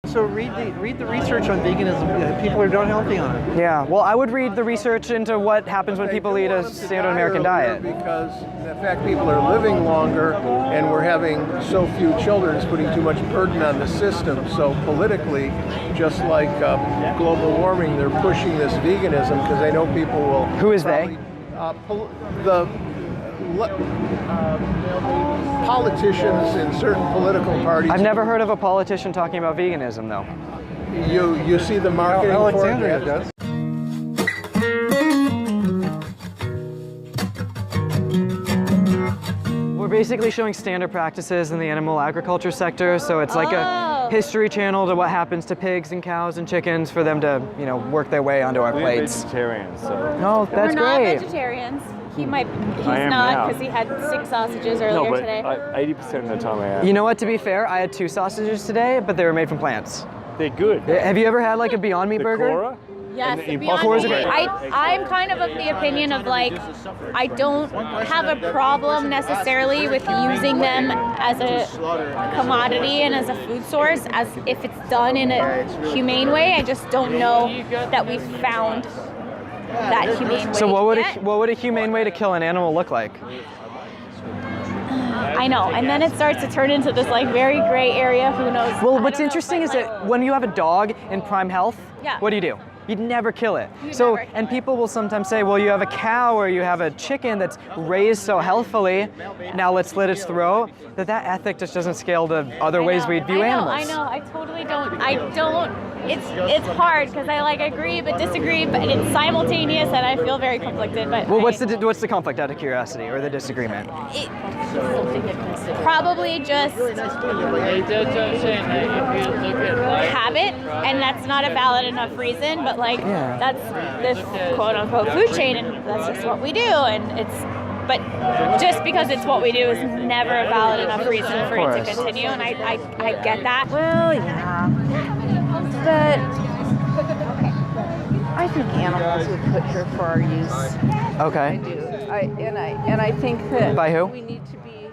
So read the research on veganism. People are not healthy on it. Yeah, well, I would read the research into what happens when people eat a standard American diet. Because the fact people are living longer and we're having so few children is putting too much burden on the system. So politically, just like global warming, they're pushing this veganism because they know people will... Who is they? Politicians in certain political parties. I've never heard of a politician talking about veganism, though. You see the marketing Alexandria for it? does. We're basically showing standard practices in the animal agriculture sector, so it's like a history channel to what happens to pigs and cows and chickens for them to, you know, work their way onto our plates. We're vegetarians, so. No, that's We're not great. vegetarians. He's I am not now. because he had 6 sausages earlier No, but today. 80% of the time I am. You know what, to be fair, I had 2 sausages today, but they were made from plants. They're good. Have you ever had like a Beyond Meat The burger? Cora? Yes, And the Beyond Cora's Meat. great. I'm kind of the opinion of like, I don't have a problem necessarily with using them as a commodity and as a food source, as if it's done in a humane way. I just don't know that we've found that humane way. So what yet. would a humane way to kill an animal look like? I know, and then it starts to turn into this like very gray area. Who knows? Well, what's interesting is that when you have a dog in prime health, Yeah. what do? You'd never kill it. You'd So, never kill and it. people will sometimes say, well, you have a cow or you have a chicken that's raised so healthfully, now let's slit its throat, that ethic just doesn't scale to other ways we'd view animals. I know, I totally don't. It's hard because I like agree but disagree, but it's simultaneous and I feel very conflicted. But Well, what's the conflict out of curiosity, or the disagreement? Probably just habit, and that's not a valid enough reason, but like that's this quote unquote food chain, and that's just what we do, and but just because it's what we do is never a valid enough reason for it to continue, and I get that. Well, yeah, but I think animals would put here for our use. Okay. I do. And I think that By who? we need to be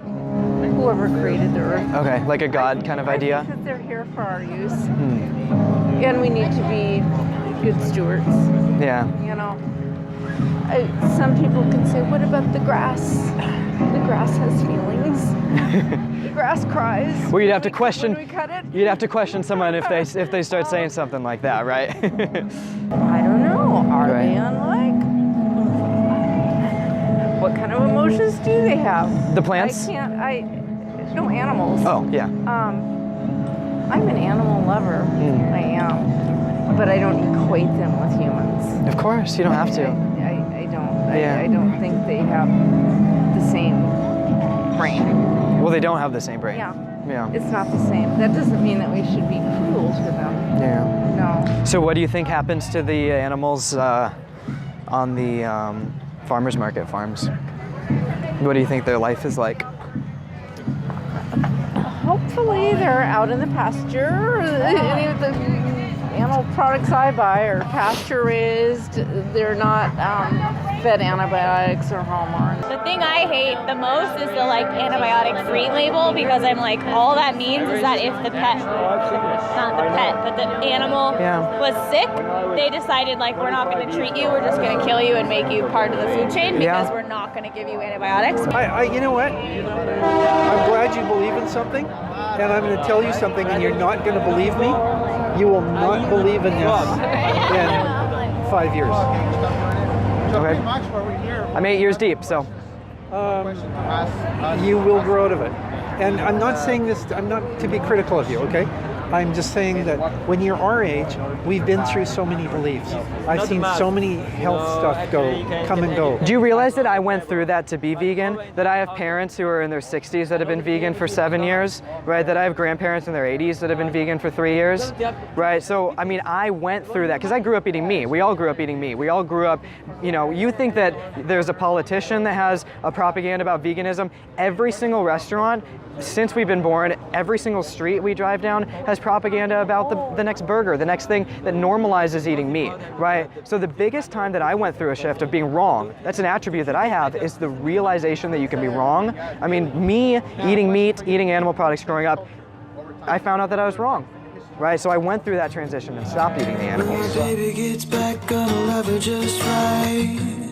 whoever created the earth. Okay, like a god kind of idea? I think that they're here for our use. And we need to be good stewards. Yeah. You know, some people can say, what about the grass? The grass has feelings. The grass cries. Well, you'd have to question. When we cut it. You'd have to question someone if they start saying something like that, right? I don't know. Are Right. they unlike? What kind of emotions do they have? The plants? No, animals. Oh, yeah. I'm an animal lover. I am. But I don't equate them with humans. Of course, you don't have to. I don't. Yeah. I don't think they have the same brain. Well, they don't have the same brain. Yeah. Yeah. It's not the same. That doesn't mean that we should be cruel to them. Yeah. No. So what do you think happens to the animals on the farmers market farms? What do you think their life is like? Hopefully they're out in the pasture. Any of the animal products I buy are pasture raised. They're not fed antibiotics or hormones. The thing I hate the most is the like antibiotic free label, because I'm like, all that means is that if the pet, not the pet, but the animal was sick, they decided like, we're not going to treat you, we're just going to kill you and make you part of the food chain because we're not going to give you antibiotics. You know what? I'm glad you believe in something, and I'm going to tell you something, and you're not going to believe me. You will not believe in this in 5 years. Okay. I'm 8 years deep, so. You will grow out of it. And I'm not saying this, I'm not to be critical of you, okay? I'm just saying that when you're our age, we've been through so many beliefs. I've seen so many health stuff come and go. Do you realize that I went through that to be vegan? That I have parents who are in their 60s that have been vegan for 7 years, right? That I have grandparents in their 80s that have been vegan for 3 years, right? So, I mean, I went through that because I grew up eating meat. We all grew up eating meat. We all grew up, you know, you think that there's a politician that has a propaganda about veganism. Every single restaurant, since we've been born, every single street we drive down has propaganda about the next burger, the next thing that normalizes eating meat, right? So the biggest time that I went through a shift of being wrong, that's an attribute that I have, is the realization that you can be wrong. I mean, me eating meat, eating animal products growing up, I found out that I was wrong. right? So I went through that transition and stopped eating the animals. Baby gets back, gonna love her just right.